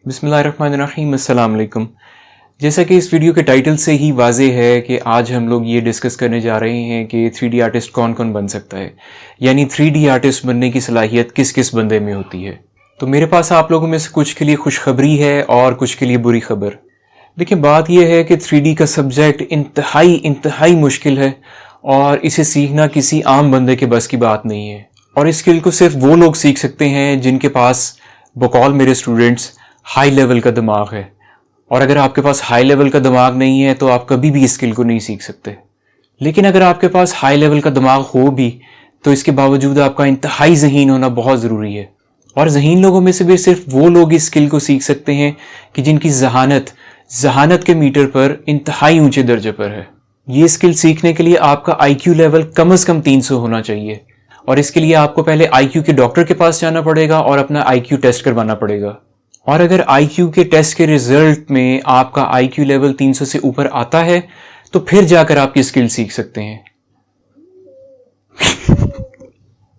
बिस्मिल्लाहिर्रहमानिर्रहीम, अस्सलाम वालेकुम। जैसा कि इस वीडियो के टाइटल से ही वाज़ेह है कि आज हम लोग ये डिस्कस करने जा रहे हैं कि 3D आर्टिस्ट कौन कौन बन सकता है, यानी 3D आर्टिस्ट बनने की सलाहियत किस किस बंदे में होती है। तो मेरे पास आप लोगों में से कुछ के लिए खुशखबरी है और कुछ के लिए बुरी खबर। देखिए, बात यह है कि 3D का सब्जेक्ट इंतहाई मुश्किल है और इसे सीखना किसी आम बंदे के बस की बात नहीं है। और इस स्किल को सिर्फ वो लोग सीख सकते हैं जिनके पास, बकौल मेरे स्टूडेंट्स, हाई लेवल का दिमाग है। और अगर आपके पास हाई लेवल का दिमाग नहीं है तो आप कभी भी इस स्किल को नहीं सीख सकते। लेकिन अगर आपके पास हाई लेवल का दिमाग हो भी तो इसके बावजूद आपका इंतहाई ज़हीन होना बहुत ज़रूरी है। और ज़हीन लोगों में से भी सिर्फ वो लोग इस स्किल को सीख सकते हैं कि जिनकी जहानत के मीटर पर इंतहाई ऊंचे दर्जे पर है। ये स्किल सीखने के लिए आपका IQ लेवल कम से कम 300 होना चाहिए। और इसके लिए आपको पहले IQ के डॉक्टर के पास जाना पड़ेगा और अपना IQ टेस्ट करवाना पड़ेगा। और अगर IQ के टेस्ट के रिजल्ट में आपका IQ लेवल 300 से ऊपर आता है तो फिर जाकर आप ये स्किल सीख सकते हैं।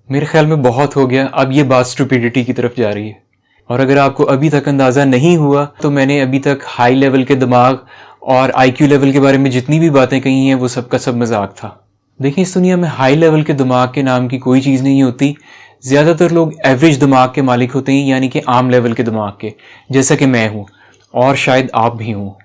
मेरे ख्याल में बहुत हो गया, अब ये बात स्टुपिडिटी की तरफ जा रही है। और अगर आपको अभी तक अंदाज़ा नहीं हुआ तो मैंने अभी तक हाई लेवल के दिमाग और IQ लेवल के बारे में जितनी भी बातें कही हैं वो सब का सब मजाक था। देखिए, इस दुनिया में हाई लेवल के दिमाग के नाम की कोई चीज़ नहीं होती। ज़्यादातर लोग एवरेज दिमाग के मालिक होते हैं, यानी कि आम लेवल के दिमाग के, जैसा कि मैं हूँ और शायद आप भी हूँ।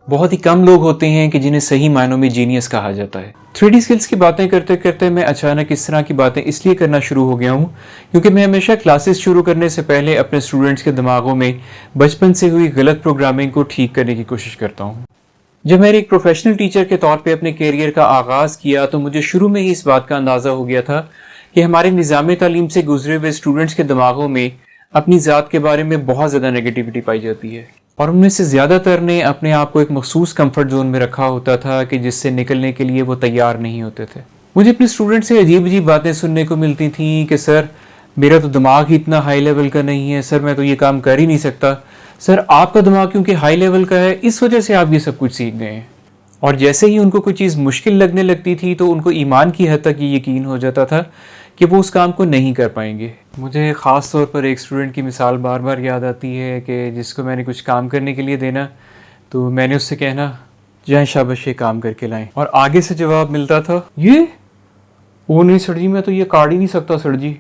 बहुत ही कम लोग होते हैं कि जिन्हें सही मायनों में जीनियस कहा जाता है। 3D स्किल्स की बातें करते करते मैं अचानक इस तरह की बातें इसलिए करना शुरू हो गया हूँ क्योंकि मैं हमेशा क्लासेस शुरू करने से पहले अपने स्टूडेंट्स के दिमागों में बचपन से हुई गलत प्रोग्रामिंग को ठीक करने की कोशिश करता हूँ। जब मैंने एक प्रोफेशनल टीचर के तौर पे अपने कैरियर का आगाज़ किया तो मुझे शुरू में ही इस बात का अंदाज़ा हो गया था कि हमारे निज़ाम तालीम से गुजरे हुए स्टूडेंट्स के दिमागों में अपनी ज़ात के बारे में बहुत ज़्यादा नेगेटिविटी पाई जाती है। और उनमें से ज़्यादातर ने अपने आप को एक मखसूस कंफर्ट जोन में रखा होता था कि जिससे निकलने के लिए वो तैयार नहीं होते थे। मुझे अपने स्टूडेंट से अजीब अजीब बातें सुनने को मिलती थी कि सर, मेरा तो दिमाग ही इतना हाई लेवल का नहीं है, सर मैं तो ये काम कर ही नहीं सकता, सर आपका दिमाग क्योंकि हाई लेवल का है इस वजह से आप ये सब कुछ सीख गए हैं। और जैसे ही उनको कोई चीज़ मुश्किल लगने लगती थी तो उनको ईमान की हद तक ये यकीन हो जाता था कि वो उस काम को नहीं कर पाएंगे। मुझे ख़ास तौर पर एक स्टूडेंट की मिसाल बार बार याद आती है कि जिसको मैंने कुछ काम करने के लिए देना तो मैंने उससे कहना, जाएं शाबाश ये काम करके लाएं, और आगे से जवाब मिलता था, ये वो नहीं सर जी, मैं तो ये काट ही नहीं सकता sir ji.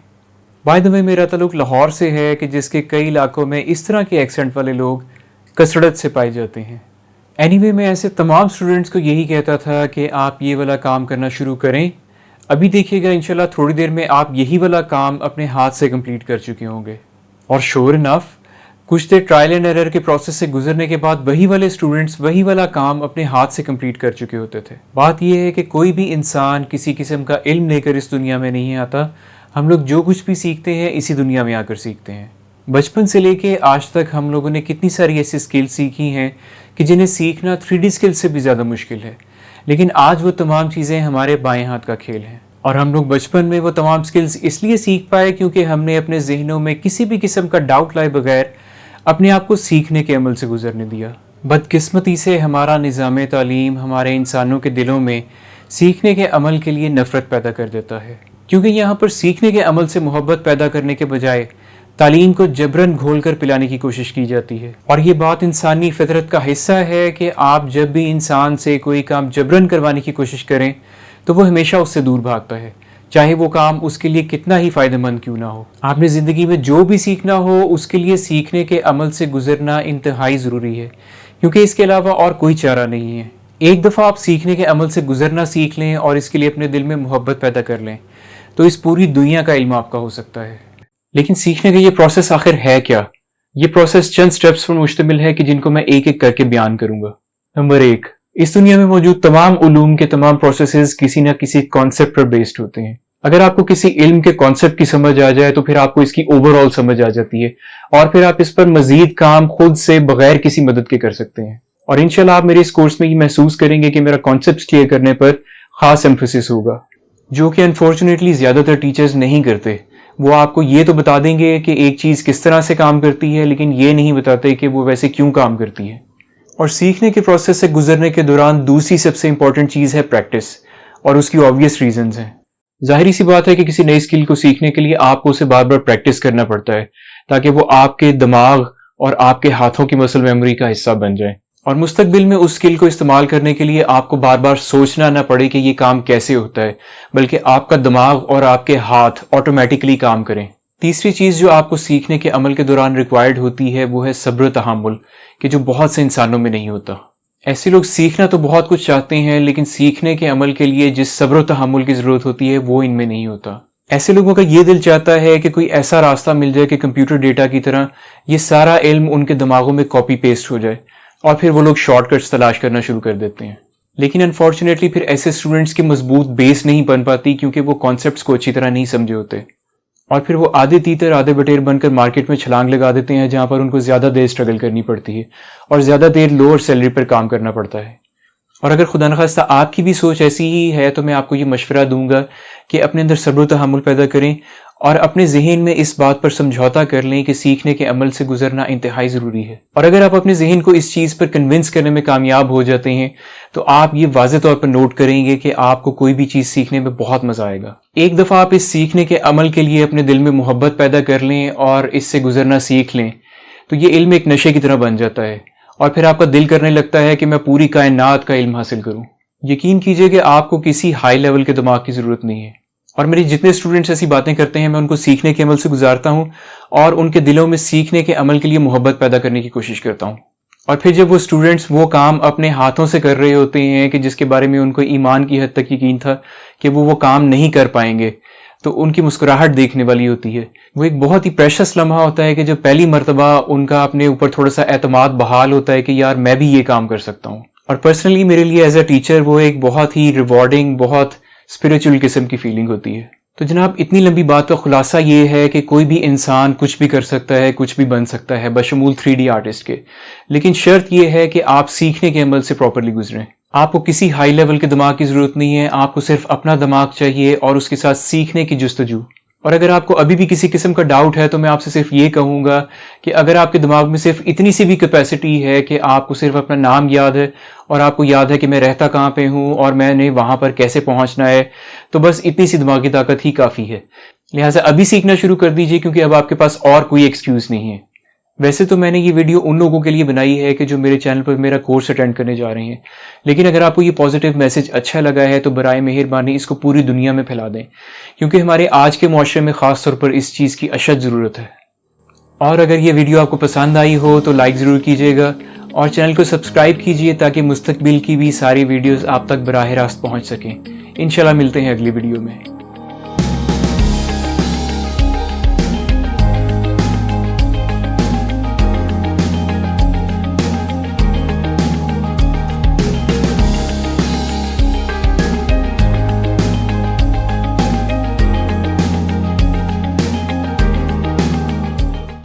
By the way, मेरा ताल्लुक लाहौर से है कि जिसके कई इलाकों में इस तरह के एक्सेंट वाले लोग कसरत से पाए जाते हैं। एनीवे, मैं ऐसे तमाम स्टूडेंट्स को यही कहता था कि आप ये वाला काम करना शुरू करें, अभी देखिएगा इंशाल्लाह थोड़ी देर में आप यही वाला काम अपने हाथ से कंप्लीट कर चुके होंगे। और श्योर इनफ, कुछ देर ट्रायल एंड एरर के प्रोसेस से गुजरने के बाद वही वाले स्टूडेंट्स वही वाला काम अपने हाथ से कंप्लीट कर चुके होते थे। बात यह है कि कोई भी इंसान किसी किस्म का इल्म लेकर इस दुनिया में नहीं आता। हम लोग जो कुछ भी सीखते हैं इसी दुनिया में आकर सीखते हैं। बचपन से लेके आज तक हम लोगों ने कितनी सारी ऐसी स्किल सीखी हैं कि जिन्हें सीखना 3D स्किल से भी ज़्यादा मुश्किल है। लेकिन आज वो तमाम चीज़ें हमारे बाएं हाथ का खेल हैं। और हम लोग बचपन में वो तमाम स्किल्स इसलिए सीख पाए क्योंकि हमने अपने जहनों में किसी भी किस्म का डाउट लाए बगैर अपने आप को सीखने के अमल से गुजरने दिया। बदकिस्मती से हमारा निज़ाम तालीम हमारे इंसानों के दिलों में सीखने के अमल के लिए नफ़रत पैदा कर देता है, क्योंकि यहाँ पर सीखने के अमल से मोहब्बत पैदा करने के बजाय तालीम को जबरन घोल कर पिलाने की कोशिश की जाती है। और ये बात इंसानी फितरत का हिस्सा है कि आप जब भी इंसान से कोई काम जबरन करवाने की कोशिश करें तो वो हमेशा उससे दूर भागता है, चाहे वो काम उसके लिए कितना ही फ़ायदेमंद क्यों ना हो। आपने ज़िंदगी में जो भी सीखना हो उसके लिए सीखने के अमल से गुजरना इंतहाई ज़रूरी है, क्योंकि इसके अलावा और कोई चारा नहीं है। एक दफ़ा आप सीखने के अमल से गुजरना सीख लें और इसके लिए अपने दिल में मोहब्बत पैदा कर लें तो इस पूरी दुनिया का इल्म आपका हो सकता है। लेकिन सीखने का ये प्रोसेस आखिर है क्या? ये प्रोसेस चंद स्टेप्स पर मुश्तमिल है कि जिनको मैं एक एक करके बयान करूंगा। नंबर 1, इस दुनिया में मौजूद तमाम उलूम के तमाम प्रोसेसेस किसी न किसी कॉन्सेप्ट पर बेस्ड होते हैं। अगर आपको किसी इल्म के कॉन्सेप्ट की समझ आ जाए तो फिर आपको इसकी ओवरऑल समझ आ जाती है और फिर आप इस पर मजीद काम खुद से बगैर किसी मदद के कर सकते हैं। और इंशाल्लाह आप मेरे इस कोर्स में ये महसूस करेंगे कि मेरा कॉन्सेप्ट क्लियर करने पर खास एम्फेसिस होगा, जो कि अनफॉर्चुनेटली ज़्यादातर टीचर्स नहीं करते। वो आपको ये तो बता देंगे कि एक चीज़ किस तरह से काम करती है, लेकिन ये नहीं बताते कि वो वैसे क्यों काम करती है। और सीखने के प्रोसेस से गुजरने के दौरान दूसरी सबसे इंपॉर्टेंट चीज़ है प्रैक्टिस, और उसकी ऑब्वियस रीजंस हैं। जाहिर सी बात है कि किसी नई स्किल को सीखने के लिए आपको उसे बार बार प्रैक्टिस करना पड़ता है ताकि वो आपके दिमाग اور آپ کے ہاتھوں کی مسل میموری کا حصہ بن جائیں، اور مستقبل میں اس سکل کو استعمال کرنے کے لیے آپ کو بار بار سوچنا نہ پڑے کہ یہ کام کیسے ہوتا ہے، بلکہ آپ کا دماغ اور آپ کے ہاتھ آٹومیٹکلی کام کریں۔ تیسری چیز جو آپ کو سیکھنے کے عمل کے دوران ریکوائرڈ ہوتی ہے وہ ہے صبر و تحمل، کہ جو بہت سے انسانوں میں نہیں ہوتا۔ ایسے لوگ سیکھنا تو بہت کچھ چاہتے ہیں، لیکن سیکھنے کے عمل کے لیے جس صبر و تحمل کی ضرورت ہوتی ہے وہ ان میں نہیں ہوتا۔ ایسے لوگوں کا یہ دل چاہتا ہے کہ کوئی ایسا راستہ مل جائے کہ کمپیوٹر ڈیٹا کی طرح یہ سارا علم ان کے دماغوں میں کاپی پیسٹ ہو جائے، اور پھر وہ لوگ شارٹ کٹس تلاش کرنا شروع کر دیتے ہیں۔ لیکن انفارچونیٹلی پھر ایسے اسٹوڈنٹس کی مضبوط بیس نہیں بن پاتی، کیونکہ وہ کانسیپٹس کو اچھی طرح نہیں سمجھے ہوتے، اور پھر وہ آدھے تیتر آدھے بٹیر بن کر مارکیٹ میں چھلانگ لگا دیتے ہیں، جہاں پر ان کو زیادہ دیر اسٹرگل کرنی پڑتی ہے اور زیادہ دیر لوور سیلری پر کام کرنا پڑتا ہے۔ اور اگر خدا نخواستہ آپ کی بھی سوچ ایسی ہی ہے تو میں آپ کو یہ مشورہ دوں گا کہ اپنے اندر صبر و تحمل پیدا کریں، اور اپنے ذہن میں اس بات پر سمجھوتا کر لیں کہ سیکھنے کے عمل سے گزرنا انتہائی ضروری ہے۔ اور اگر آپ اپنے ذہن کو اس چیز پر کنونس کرنے میں کامیاب ہو جاتے ہیں تو آپ یہ واضح طور پر نوٹ کریں گے کہ آپ کو کوئی بھی چیز سیکھنے میں بہت مزہ آئے گا۔ ایک دفعہ آپ اس سیکھنے کے عمل کے لیے اپنے دل میں محبت پیدا کر لیں اور اس سے گزرنا سیکھ لیں تو یہ علم ایک نشے کی طرح بن جاتا ہے، اور پھر آپ کا دل کرنے لگتا ہے کہ میں پوری کائنات کا علم حاصل کروں۔ یقین کیجئے کہ آپ کو کسی ہائی لیول کے دماغ کی ضرورت نہیں ہے، اور میری جتنے اسٹوڈنٹس ایسی باتیں کرتے ہیں میں ان کو سیکھنے کے عمل سے گزارتا ہوں اور ان کے دلوں میں سیکھنے کے عمل کے لیے محبت پیدا کرنے کی کوشش کرتا ہوں۔ اور پھر جب وہ اسٹوڈنٹس وہ کام اپنے ہاتھوں سے کر رہے ہوتے ہیں کہ جس کے بارے میں ان کو ایمان کی حد تک یقین تھا کہ وہ کام نہیں کر پائیں گے، تو ان کی مسکراہٹ دیکھنے والی ہوتی ہے۔ وہ ایک بہت ہی پریشس لمحہ ہوتا ہے کہ جب پہلی مرتبہ ان کا اپنے اوپر تھوڑا سا اعتماد بحال ہوتا ہے کہ یار میں بھی یہ کام کر سکتا ہوں۔ اور پرسنلی میرے لیے ایز اے ٹیچر وہ ایک بہت ہی ریوارڈنگ، بہت اسپریچول قسم کی فیلنگ ہوتی ہے۔ تو جناب اتنی لمبی بات کا خلاصہ یہ ہے کہ کوئی بھی انسان کچھ بھی کر سکتا ہے، کچھ بھی بن سکتا ہے بشمول 3D آرٹسٹ کے، لیکن شرط یہ ہے کہ آپ سیکھنے کے عمل سے پراپرلی گزریں۔ آپ کو کسی ہائی لیول کے دماغ کی ضرورت نہیں ہے، آپ کو صرف اپنا دماغ چاہیے اور اس کے ساتھ سیکھنے کی جستجو۔ اور اگر آپ کو ابھی بھی کسی قسم کا ڈاؤٹ ہے تو میں آپ سے صرف یہ کہوں گا کہ اگر آپ کے دماغ میں صرف اتنی سی بھی کیپیسٹی ہے کہ آپ کو صرف اپنا نام یاد ہے اور آپ کو یاد ہے کہ میں رہتا کہاں پہ ہوں اور میں نے وہاں پر کیسے پہنچنا ہے، تو بس اتنی سی دماغی طاقت ہی کافی ہے۔ لہٰذا ابھی سیکھنا شروع کر دیجئے، کیونکہ اب آپ کے پاس اور کوئی ایکسکیوز نہیں ہے۔ ویسے تو میں نے یہ ویڈیو ان لوگوں کے لیے بنائی ہے کہ جو میرے چینل پر میرا کورس اٹینڈ کرنے جا رہے ہیں، لیکن اگر آپ کو یہ پازیٹیو میسج اچھا لگا ہے تو برائے مہربانی اس کو پوری دنیا میں پھیلا دیں، کیونکہ ہمارے آج کے معاشرے میں خاص طور پر اس چیز کی اشد ضرورت ہے۔ اور اگر یہ ویڈیو آپ کو پسند آئی ہو تو لائک ضرور کیجیے گا، اور چینل کو سبسکرائب کیجیے تاکہ مستقبل کی بھی ساری ویڈیوز آپ تک براہ راست پہنچ سکیں۔ انشاءاللہ ملتے ہیں اگلی ویڈیو میں۔